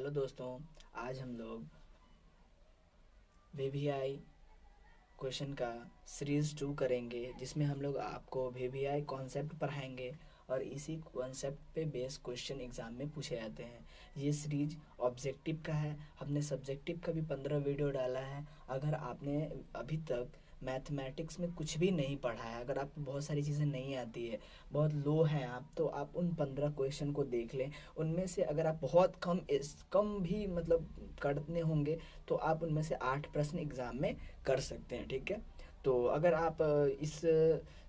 Hello दोस्तों, आज हम लोग वीवीआई क्वेश्चन का सीरीज़ 2 करेंगे, जिसमें हम लोग आपको वीवीआई कॉन्सेप्ट पढ़ाएंगे और इसी कॉन्सेप्ट पे बेस क्वेश्चन एग्ज़ाम में पूछे जाते हैं। ये सीरीज ऑब्जेक्टिव का है। हमने सब्जेक्टिव का भी 15 वीडियो डाला है। अगर आपने अभी तक मैथमेटिक्स में कुछ भी नहीं पढ़ा है, अगर आपको बहुत सारी चीज़ें नहीं आती है, बहुत लो हैं आप, तो आप उन 15 क्वेश्चन को देख लें। उनमें से अगर आप बहुत कम भी मतलब करते होंगे तो आप उनमें से 8 प्रश्न एग्ज़ाम में कर सकते हैं। ठीक है, तो अगर आप इस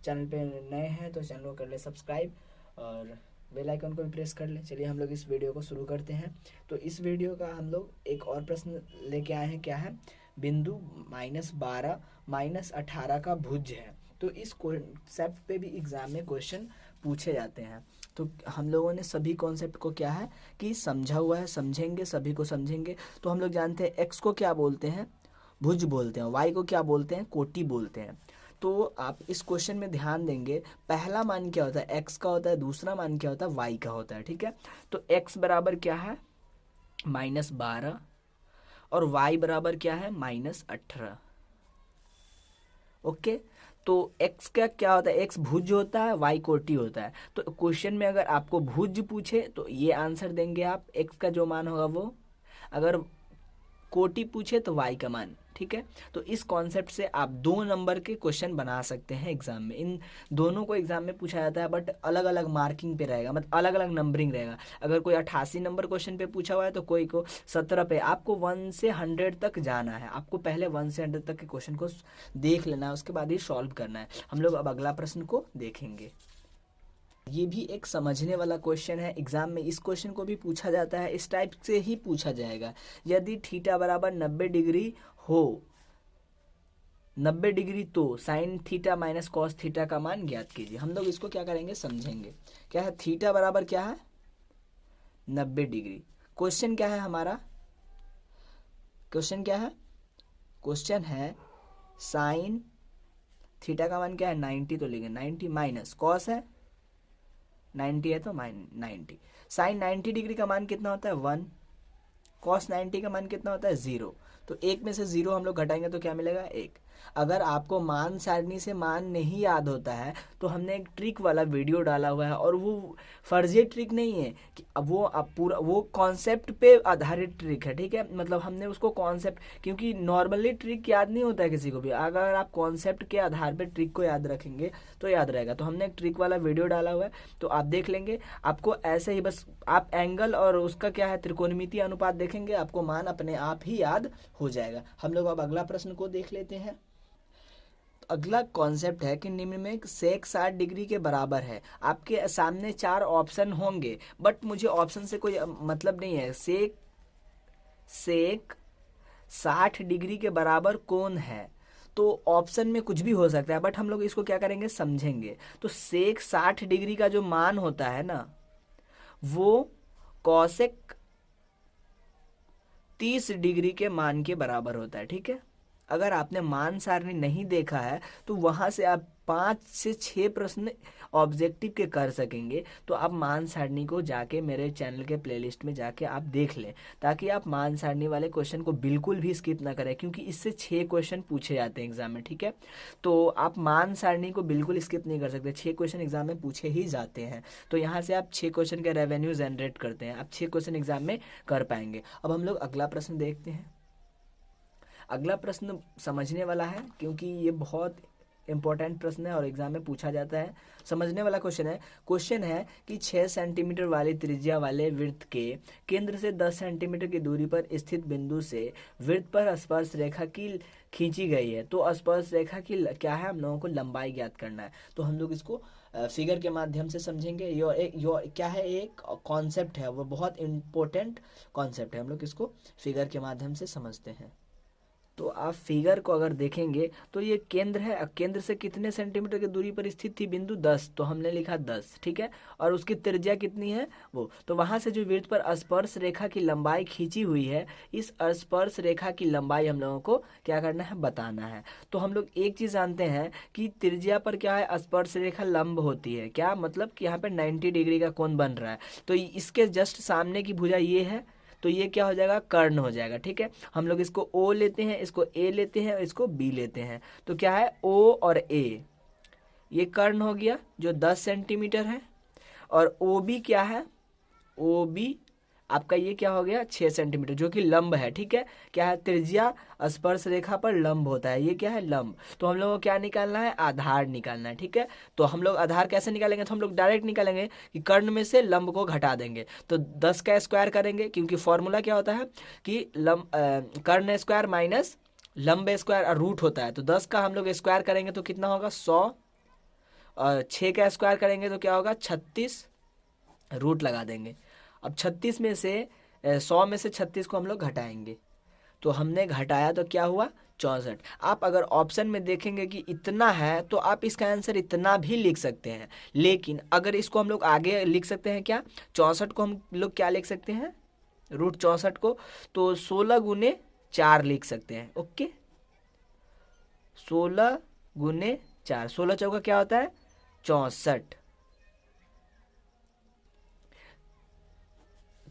चैनल पे नए हैं तो चैनल को कर ले सब्सक्राइब और बेल आइकन को भी प्रेस कर लें। चलिए हम लोग इस वीडियो को शुरू करते हैं। तो इस वीडियो का हम लोग एक और प्रश्न लेके आए हैं। क्या है? बिंदु -12 -18 का भुज है। तो इस कॉन्सेप्ट पे भी एग्ज़ाम में क्वेश्चन पूछे जाते हैं। तो हम लोगों ने सभी कॉन्सेप्ट को क्या है कि समझा हुआ है, समझेंगे, सभी को समझेंगे। तो हम लोग जानते हैं एक्स को क्या बोलते हैं, भुज बोलते हैं, वाई को क्या बोलते हैं, कोटि बोलते हैं। तो आप इस क्वेश्चन में ध्यान देंगे, पहला मान क्या होता है, एक्स का होता है, दूसरा मान क्या होता है, वाई का होता है। ठीक है, तो एक्स बराबर क्या है, -12 और वाई बराबर क्या है, -18। ओके, तो x का क्या होता है, x भुज होता है, y कोटि होता है। तो क्वेश्चन में अगर आपको भुज पूछे तो ये आंसर देंगे आप, x का जो मान होगा वो। अगर कोटि पूछे तो y का मान। ठीक है, तो इस कॉन्सेप्ट से आप 2 नंबर के क्वेश्चन बना सकते हैं एग्जाम में। इन दोनों को एग्जाम में पूछा जाता है, बट अलग अलग मार्किंग पे रहेगा, मतलब अलग अलग नंबरिंग रहेगा। अगर कोई 88 नंबर क्वेश्चन पे पूछा हुआ है तो कोई को 17 पे। आपको 1 से 100 तक जाना है। आपको पहले 1 से 100 तक के क्वेश्चन को देख लेना है, उसके बाद ही सॉल्व करना है। हम लोग अब अगला प्रश्न को देखेंगे। ये भी एक समझने वाला क्वेश्चन है। एग्जाम में इस क्वेश्चन को भी पूछा जाता है, इस टाइप से ही पूछा जाएगा। यदि थीटा बराबर 90 डिग्री हो, 90 डिग्री, तो sine theta minus cos theta का मान ज्ञात कीजिए। हम लोग इसको क्या करेंगे, समझेंगे। क्या है, थीटा बराबर क्या है, 90 डिग्री। क्वेश्चन क्या है हमारा, क्वेश्चन क्या है, क्वेश्चन है साइन थीटा का मान क्या है, 90, तो लिखेंगे 90, माइनस कॉस है 90 है तो 90। साइन 90 डिग्री का मान कितना होता है, 1। कॉस 90 का मान कितना होता है, 0। तो एक में से 0 हम लोग घटाएंगे तो क्या मिलेगा, 1। अगर आपको मान सारणी से मान नहीं याद होता है तो हमने एक ट्रिक वाला वीडियो डाला हुआ है, और वो फर्जी ट्रिक नहीं है कि अब वो अब पूरा वो कॉन्सेप्ट पे आधारित ट्रिक है। ठीक है, मतलब हमने उसको कॉन्सेप्ट, क्योंकि नॉर्मली ट्रिक याद नहीं होता है किसी को भी। अगर आप कॉन्सेप्ट के आधार पर ट्रिक को याद रखेंगे तो याद रहेगा। तो हमने एक ट्रिक वाला वीडियो डाला हुआ है, तो आप देख लेंगे। आपको ऐसे ही बस आप एंगल और उसका क्या है, त्रिकोणमितीय अनुपात देखेंगे, आपको मान अपने आप ही याद हो जाएगा। हम लोग अब अगला प्रश्न को देख लेते हैं। अगला कॉन्सेप्ट है कि निम्न में सेक 60 डिग्री के बराबर है। आपके सामने 4 ऑप्शन होंगे, बट मुझे ऑप्शन से कोई मतलब नहीं है। सेक 60 डिग्री के बराबर कौन है, तो ऑप्शन में कुछ भी हो सकता है, बट हम लोग इसको क्या करेंगे, समझेंगे। तो सेक 60 डिग्री का जो मान होता है ना, वो कॉसेक 30 डिग्री के मान के बराबर होता है। ठीक है, अगर आपने मान सारणी नहीं देखा है तो वहां से आप 5 से 6 प्रश्न ऑब्जेक्टिव के कर सकेंगे। तो आप मान सारणी को जाके मेरे चैनल के प्लेलिस्ट में जाके आप देख लें, ताकि आप मान सारणी वाले क्वेश्चन को बिल्कुल भी स्किप ना करें, क्योंकि इससे 6 क्वेश्चन पूछे जाते हैं एग्जाम में। ठीक है, तो आप मान सारणी को बिल्कुल स्किप नहीं कर सकते, 6 क्वेश्चन एग्जाम में पूछे ही जाते हैं। तो यहाँ से आप 6 क्वेश्चन का रेवेन्यू जनरेट करते हैं, आप 6 क्वेश्चन एग्जाम में कर पाएंगे। अब हम लोग अगला प्रश्न देखते हैं। अगला प्रश्न समझने वाला है, क्योंकि ये बहुत इंपॉर्टेंट प्रश्न है और एग्जाम में पूछा जाता है। समझने वाला क्वेश्चन है कि 6 सेंटीमीटर वाली त्रिज्या वाले वृत्त के केंद्र से 10 सेंटीमीटर की दूरी पर स्थित बिंदु से वृत्त पर स्पर्श रेखा की खींची गई है। तो स्पर्श रेखा की क्या है, हम लोगों को लंबाई ज्ञात करना है। तो हम लोग इसको फिगर के माध्यम से समझेंगे। क्या है, एक कॉन्सेप्ट है, वो बहुत इंपॉर्टेंट कॉन्सेप्ट है। हम लोग इसको फिगर के माध्यम से समझते हैं। तो आप फिगर को अगर देखेंगे तो ये केंद्र है, केंद्र से कितने सेंटीमीटर की दूरी पर स्थित थी बिंदु, 10, तो हमने लिखा 10। ठीक है, और उसकी त्रिज्या कितनी है, वो। तो वहां से जो वृत्त पर स्पर्श रेखा की लंबाई खींची हुई है, इस स्पर्श रेखा की लंबाई हम लोगों को क्या करना है, बताना है। तो हम लोग एक चीज जानते हैं कि त्रिज्या पर क्या है, स्पर्श रेखा लंब होती है। क्या मतलब कि यहाँ पे 90 डिग्री का कोण बन रहा है, तो इसके जस्ट सामने की भुजा ये है, तो ये क्या हो जाएगा, कर्ण हो जाएगा। ठीक है, हम लोग इसको ओ लेते हैं, इसको ए लेते हैं और इसको बी लेते हैं, तो क्या है ओ और ए, ये कर्ण हो गया जो 10 सेंटीमीटर है। और ओ बी क्या है, ओ बी आपका ये क्या हो गया 6 सेंटीमीटर, जो कि लंब है। ठीक है, क्या है, त्रिज्या स्पर्श रेखा पर लंब होता है, ये क्या है, लंब। तो हम लोगों को क्या निकालना है, आधार निकालना है। ठीक है, तो हम लोग आधार कैसे निकालेंगे, तो हम लोग डायरेक्ट निकालेंगे कि कर्ण में से लंब को घटा देंगे, तो 10 का स्क्वायर करेंगे, क्योंकि फॉर्मूला क्या होता है कि कर्ण स्क्वायर माइनस लंब स्क्वायर और रूट होता है। तो 10 का हम लोग स्क्वायर करेंगे तो कितना होगा 100, और 6 का स्क्वायर करेंगे तो क्या होगा 36, रूट लगा देंगे। अब 36 में से 100 में से 36 को हम लोग घटाएंगे, तो हमने घटाया तो क्या हुआ 64। आप अगर ऑप्शन में देखेंगे कि इतना है तो आप इसका आंसर इतना भी लिख सकते हैं, लेकिन अगर इसको हम लोग आगे लिख सकते हैं क्या, 64 को हम लोग क्या लिख सकते हैं, रूट 64 को तो 16 गुने 4 लिख सकते हैं। ओके, 16 गुने 4, 16 चौका क्या होता है 64,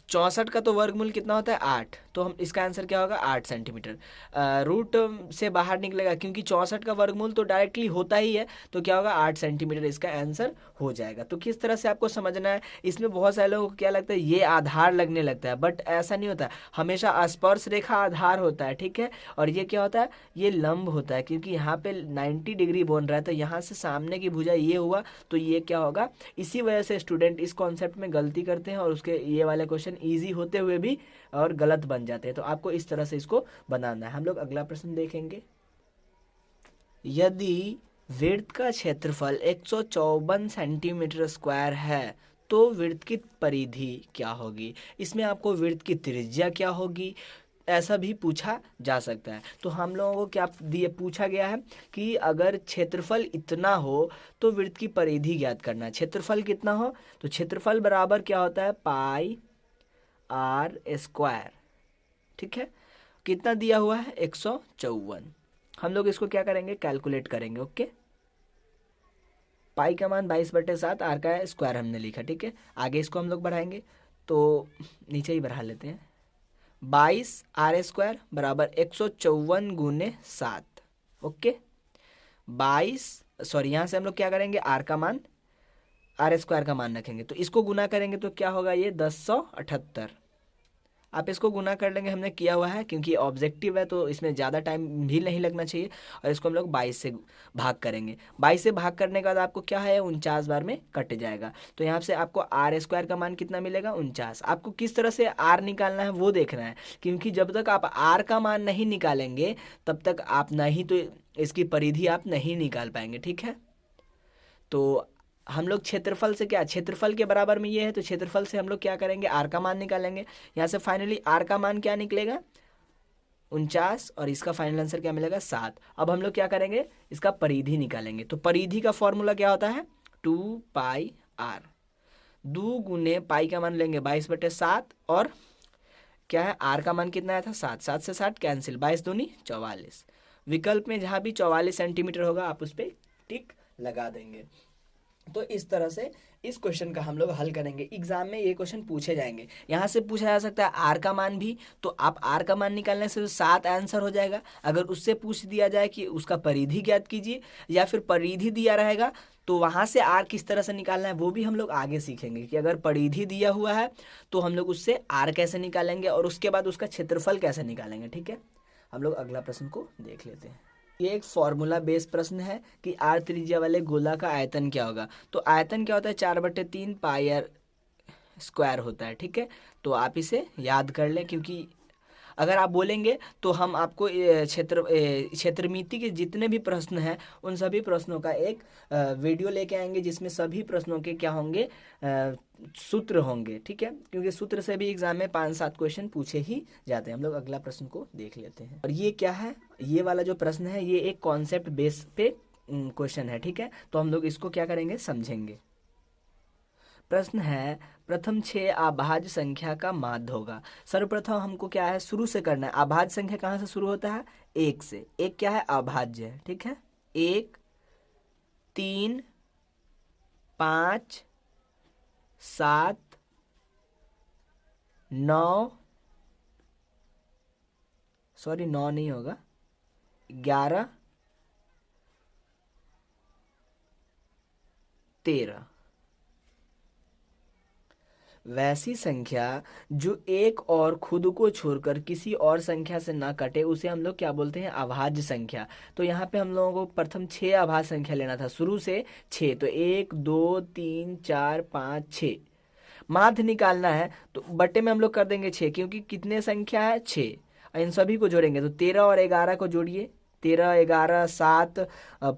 64 का तो वर्गमूल कितना होता है 8, तो हम इसका आंसर क्या होगा 8 सेंटीमीटर। रूट से बाहर निकलेगा, क्योंकि 64 का वर्गमूल तो डायरेक्टली होता ही है, तो क्या होगा 8 सेंटीमीटर इसका आंसर हो जाएगा। तो किस तरह से आपको समझना है, इसमें बहुत सारे लोगों को क्या लगता है ये आधार लगने लगता है, बट ऐसा नहीं होता है, हमेशा स्पर्श रेखा आधार होता है। ठीक है, और ये क्या होता है, ये लंब होता है, क्योंकि यहाँ पे 90 डिग्री बन रहा है, तो यहाँ से सामने की भुजा ये हुआ, तो ये क्या होगा। इसी वजह से स्टूडेंट इस कॉन्सेप्ट में गलती करते हैं और उसके ये वाले क्वेश्चन ईजी होते हुए भी और गलत बन जाते हैं। तो आपको इस तरह से इसको बनाना है। हम लोग अगला प्रश्न देखेंगे। यदि वृत्त का क्षेत्रफल 154 सेंटीमीटर स्क्वायर है तो वृत्त की परिधि क्या होगी। इसमें आपको वृत्त की त्रिज्या क्या होगी ऐसा भी पूछा जा सकता है। तो हम लोगों को क्या दिए पूछा गया है कि अगर क्षेत्रफल इतना हो तो वृत्त की परिधि ज्ञात करना है। क्षेत्रफल कितना हो, तो क्षेत्रफल बराबर क्या होता है पाई आर स्क्वायर। ठीक है, कितना दिया हुआ है 154। हम लोग इसको क्या करेंगे कैलकुलेट करेंगे। ओके, पाई का मान 22/7, आर का स्क्वायर हमने लिखा। ठीक है, आगे इसको हम लोग बढ़ाएंगे तो नीचे ही बढ़ा लेते हैं। 22 आर स्क्वायर बराबर 154 गुने 7। ओके, 22 सॉरी यहाँ से हम लोग क्या करेंगे आर का मान, आर स्क्वायर का मान रखेंगे, तो इसको गुना करेंगे तो क्या होगा ये 1078। आप इसको गुना कर लेंगे, हमने किया हुआ है क्योंकि ऑब्जेक्टिव है तो इसमें ज़्यादा टाइम भी नहीं लगना चाहिए। और इसको हम लोग 22 से भाग करेंगे। 22 से भाग करने के बाद आपको क्या है 49 बार में कट जाएगा। तो यहाँ से आपको आर स्क्वायर का मान कितना मिलेगा 49। आपको किस तरह से आर निकालना है वो देखना है, क्योंकि जब तक आप आर का मान नहीं निकालेंगे तब तक आप नहीं तो इसकी परिधि आप नहीं निकाल पाएंगे। ठीक है, तो हम लोग क्षेत्रफल से क्या, क्षेत्रफल के बराबर में ये है तो क्षेत्रफल से हम लोग क्या करेंगे आर का मान निकालेंगे। यहाँ से फाइनली आर का मान क्या निकलेगा 49 और इसका फाइनल आंसर क्या मिलेगा 7। अब हम लोग क्या करेंगे इसका परिधि निकालेंगे। तो परिधि का फॉर्मूला क्या होता है 2 पाई आर। 2 गुने पाई का मान लेंगे 22/7 और क्या है आर का मान कितना आया था 7, 7 से 7 कैंसिल, 22 दूनी 44। विकल्प में जहाँ भी 44 सेंटीमीटर होगा आप उस पर टिक लगा देंगे। तो इस तरह से इस क्वेश्चन का हम लोग हल करेंगे। एग्जाम में ये क्वेश्चन पूछे जाएंगे। यहाँ से पूछा जा सकता है आर का मान भी, तो आप आर का मान निकालने से 7 आंसर हो जाएगा। अगर उससे पूछ दिया जाए कि उसका परिधि ज्ञात कीजिए या फिर परिधि दिया रहेगा तो वहाँ से आर किस तरह से निकालना है वो भी हम लोग आगे सीखेंगे कि अगर परिधि दिया हुआ है तो हम लोग उससे आर कैसे निकालेंगे और उसके बाद उसका क्षेत्रफल कैसे निकालेंगे। ठीक है, हम लोग अगला प्रश्न को देख लेते हैं। ये एक फॉर्मूला बेस्ड प्रश्न है कि आर त्रिज्या वाले गोला का आयतन क्या होगा। तो आयतन क्या होता है 4/3 पाई आर स्क्वायर होता है। ठीक है, तो आप इसे याद कर लें, क्योंकि अगर आप बोलेंगे तो हम आपको क्षेत्रमिति के जितने भी प्रश्न हैं उन सभी प्रश्नों का एक वीडियो लेके आएंगे जिसमें सभी प्रश्नों के क्या होंगे सूत्र होंगे। ठीक है, क्योंकि सूत्र से भी एग्जाम में 5-7 क्वेश्चन पूछे ही जाते हैं। हम लोग अगला प्रश्न को देख लेते हैं। और ये क्या है, ये वाला जो प्रश्न है ये एक कॉन्सेप्ट बेस पे क्वेश्चन है। ठीक है, तो हम लोग इसको क्या करेंगे समझेंगे। प्रश्न है प्रथम 6 अभाज्य संख्या का माध्य होगा। सर्वप्रथम हमको क्या है शुरू से करना है। अभाज्य संख्या कहाँ से शुरू होता है 1 से। 1 क्या है अभाज्य है। ठीक है, 1 3 5 7 9 सॉरी 9 नहीं होगा, 11, 13 वैसी संख्या जो एक और खुद को छोड़कर किसी और संख्या से ना कटे उसे हम लोग क्या बोलते हैं, अभाज्य संख्या। तो यहाँ पे हम लोगों को प्रथम 6 अभाज्य संख्या लेना था, शुरू से 6, तो 1 2 3 4 5 6 माध्य निकालना है। तो बट्टे में हम लोग कर देंगे 6, क्योंकि कितने संख्या है 6, इन सभी को जोड़ेंगे तो 13 और 11 को जोड़िए, 13 11 7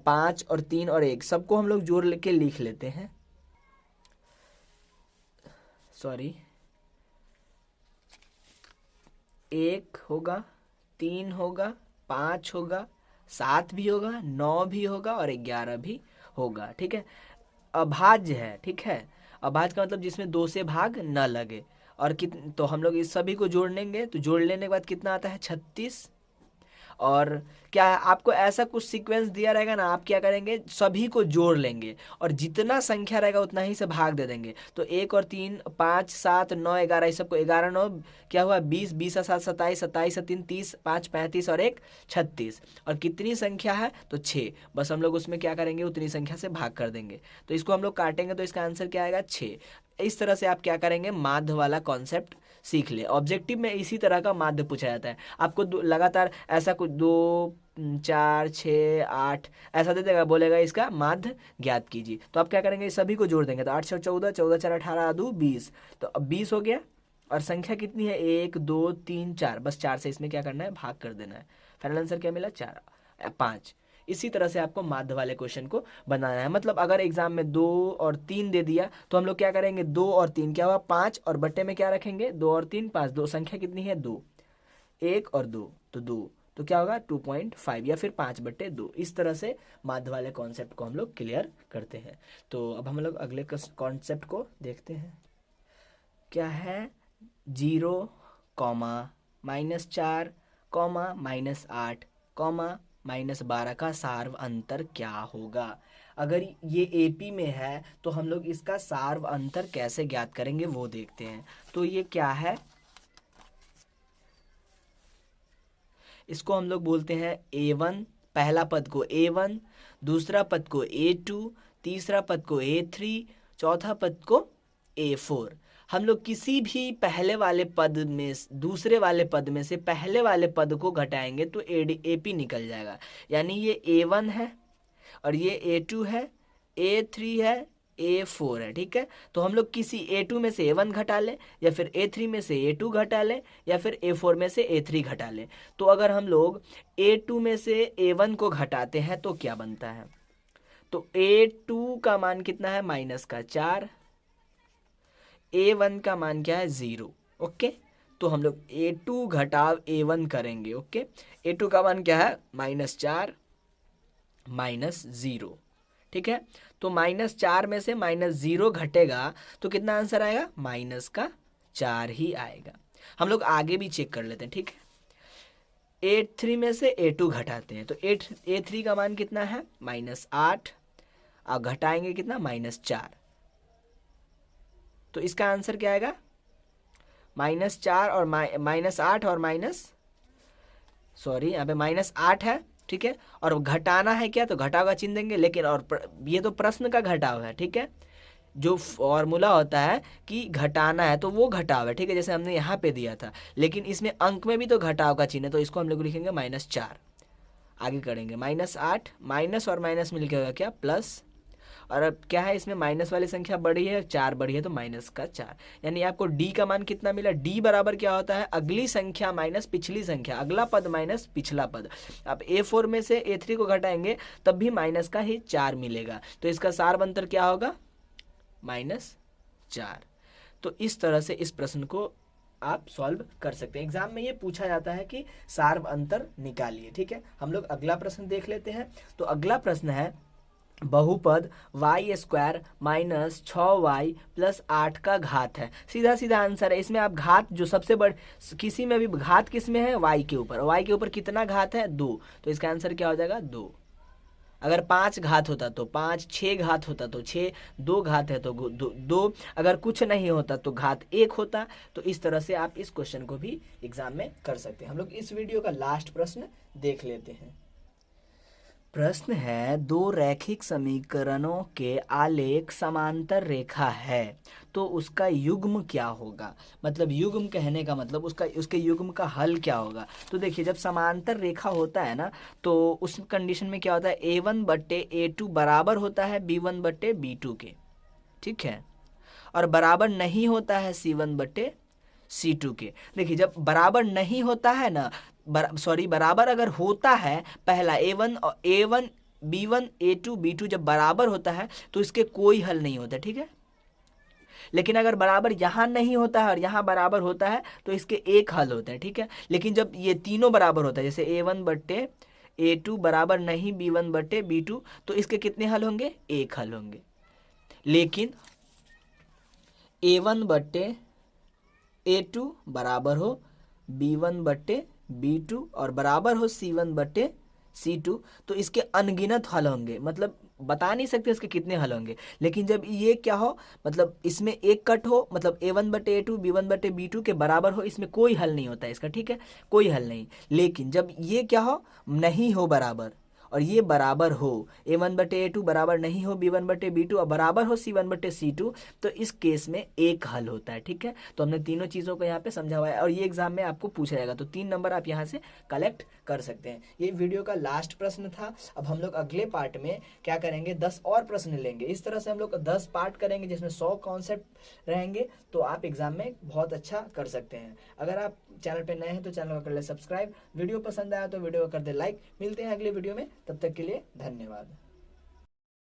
5 और 3 और 1 सबको हम लोग जोड़ के लिख लेते हैं। सॉरी 1 होगा, 3 होगा, 5 होगा, 7 भी होगा, 9 भी होगा और 11 भी होगा। ठीक है, अभाज्य है। ठीक है, अभाज्य का मतलब जिसमें 2 से भाग न लगे। और तो हम लोग इस सभी को जोड़ लेंगे, तो जोड़ लेने के बाद कितना आता है 36। और क्या है, आपको ऐसा कुछ सीक्वेंस दिया रहेगा ना, आप क्या करेंगे सभी को जोड़ लेंगे और जितना संख्या रहेगा उतना ही से भाग दे देंगे। तो 1 और 3 5 7 9 11 इस सबको 11 9 क्या हुआ 20, 20 और 7 27, 27 और 3 30, 5 35 और 1 36। और कितनी संख्या है तो 6, बस हम लोग उसमें क्या करेंगे उतनी संख्या से भाग कर देंगे। तो इसको हम लोग काटेंगे तो इसका आंसर क्या आएगा 6। इस तरह से आप क्या करेंगे माध्य वाला कॉन्सेप्ट सीख ले। ऑब्जेक्टिव में इसी तरह का माध्य पूछा जाता है आपको, लगातार ऐसा कुछ 2 4 6 8 ऐसा दे देगा, बोलेगा इसका माध्य ज्ञात कीजिए। तो आप क्या करेंगे सभी को जोड़ देंगे, तो 8 6 14, 14 4 18 2 20, तो अब 20 हो गया। और संख्या कितनी है 1 2 3 4, बस 4 से इसमें क्या करना है भाग कर देना है। फाइनल आंसर क्या मिला 4 5। इसी तरह से आपको माध्य वाले क्वेश्चन को बनाना है। मतलब अगर एग्जाम में 2 और 3 दे दिया तो हम लोग क्या करेंगे 2 और 3 क्या हुआ 5, और बट्टे में क्या रखेंगे 2 और 3 5, 2 संख्या कितनी है 2, 1 और 2 तो 2, तो क्या होगा 2.5 या फिर 5/2। इस तरह से माध्य वाले कॉन्सेप्ट को हम लोग क्लियर करते हैं। तो अब हम लोग अगले कॉन्सेप्ट को देखते हैं। क्या है 0, -4, -8, -12 का सार्व अंतर क्या होगा। अगर ये एपी में है तो हम लोग इसका सार्व अंतर कैसे ज्ञात करेंगे वो देखते हैं। तो ये क्या है, इसको हम लोग बोलते हैं A1, पहला पद को A1, दूसरा पद को A2, तीसरा पद को A3, चौथा पद को A4। हम लोग किसी भी पहले वाले पद में दूसरे वाले पद में से पहले वाले पद को घटाएंगे तो AP निकल जाएगा। यानी ये A1 है और ये A2 है, A3 है, A4 है। ठीक है, तो हम लोग किसी A2 में से A1 घटा लें, या फिर A3 में से A2 घटा लें, या फिर A4 में से A3 घटा लें। तो अगर हम लोग A2 में से A1 को घटाते हैं तो क्या बनता है, तो A2 का मान कितना है -4, A1 का मान क्या है 0। ओके, तो हम लोग A2 घटाव A1 करेंगे। ओके, A2 का मान क्या है -4 -0। ठीक है, तो -4 में से -0 घटेगा तो कितना आंसर आएगा -4 ही आएगा। हम लोग आगे भी चेक कर लेते हैं। ठीक है, A3 में से A2 घटाते हैं तो A3 का मान कितना है -8, और घटाएंगे कितना -4, तो इसका आंसर क्या आएगा -4 और -8 और यहाँ पे -8 है। ठीक है, और घटाना है क्या, तो घटाव का चिन्ह देंगे, लेकिन और ये तो प्रश्न का घटाव है। ठीक है, जो फॉर्मूला होता है कि घटाना है तो वो घटाव है। ठीक है, जैसे हमने यहाँ पे दिया था, लेकिन इसमें अंक में भी तो घटाव का चिन्ह है, तो इसको हम लोग लिखेंगे -4। आगे करेंगे -8, माइनस और माइनस मिलकर होगा क्या प्लस, और अब क्या है इसमें माइनस वाली संख्या बड़ी है 4 बड़ी है तो -4। यानी आपको डी का मान कितना मिला, डी बराबर क्या होता है अगली संख्या माइनस पिछली संख्या, अगला पद माइनस पिछला पद। अब A4 में से A3 को घटाएंगे तब भी माइनस का ही 4 मिलेगा, तो इसका सार्व अंतर क्या होगा -4। तो इस तरह से इस प्रश्न को आप सॉल्व कर सकते हैं। एग्जाम में ये पूछा जाता है कि सार्व अंतर निकालिए। ठीक है, हम लोग अगला प्रश्न देख लेते हैं। तो अगला प्रश्न है बहुपद y² - 6y + 8 का घात है। सीधा सीधा आंसर है। इसमें आप घात जो सबसे बड़े किसी में भी घात किस में है y के ऊपर, y के ऊपर कितना घात है 2, तो इसका आंसर क्या हो जाएगा 2। अगर 5 घात होता तो 5, 6 घात होता तो 6, 2 घात है तो 2, अगर कुछ नहीं होता तो घात 1 होता। तो इस तरह से आप इस क्वेश्चन को भी एग्जाम में कर सकते हैं। हम लोग इस वीडियो का लास्ट प्रश्न देख लेते हैं। प्रश्न है, दो रैखिक समीकरणों के आलेख समांतर रेखा है तो उसका युग्म क्या होगा। मतलब युग्म कहने का मतलब उसके युग्म का हल क्या होगा। तो देखिए, जब समांतर रेखा होता है ना, तो उस कंडीशन में क्या होता है, A1/A2 बराबर होता है B1/B2 के, ठीक है, और बराबर नहीं होता है C1/C2 के। देखिए, जब बराबर नहीं होता है ना, बराबर अगर होता है, पहला A1 B1 A2 B2 जब बराबर होता है तो इसके कोई हल नहीं होता, ठीक है। लेकिन अगर बराबर यहाँ नहीं होता है और यहाँ बराबर होता है तो इसके एक हल होते हैं, ठीक है। लेकिन जब ये तीनों बराबर होता है, जैसे A1/A2 बराबर नहीं B1/B2, तो इसके कितने हल होंगे, एक हल होंगे। लेकिन A1/A2 बराबर हो B1/B2 और बराबर हो C1/C2, तो इसके अनगिनत हल होंगे। मतलब बता नहीं सकते इसके कितने हल होंगे। लेकिन जब ये क्या हो, मतलब इसमें एक कट हो, मतलब A1/A2 B1/B2 के बराबर हो, इसमें कोई हल नहीं होता है इसका, ठीक है, कोई हल नहीं। लेकिन जब ये क्या हो, नहीं हो बराबर और ये बराबर हो, A1/A2 बराबर नहीं हो B1/B2 और बराबर हो C1/C2, तो इस केस में एक हल होता है, ठीक है। तो हमने तीनों चीज़ों को यहाँ पे समझा हुआ है और ये एग्जाम में आपको पूछा जाएगा, तो 3 नंबर आप यहाँ से कलेक्ट कर सकते हैं। ये वीडियो का लास्ट प्रश्न था। अब हम लोग अगले पार्ट में क्या करेंगे, 10 और प्रश्न लेंगे। इस तरह से हम लोग 10 पार्ट करेंगे जिसमें 100 कॉन्सेप्ट रहेंगे, तो आप एग्जाम में बहुत अच्छा कर सकते हैं। अगर आप चैनल पे नए हैं तो चैनल को कर ले सब्सक्राइब, वीडियो पसंद आया तो वीडियो को कर दे लाइक। मिलते हैं अगले वीडियो में, तब तक के लिए धन्यवाद।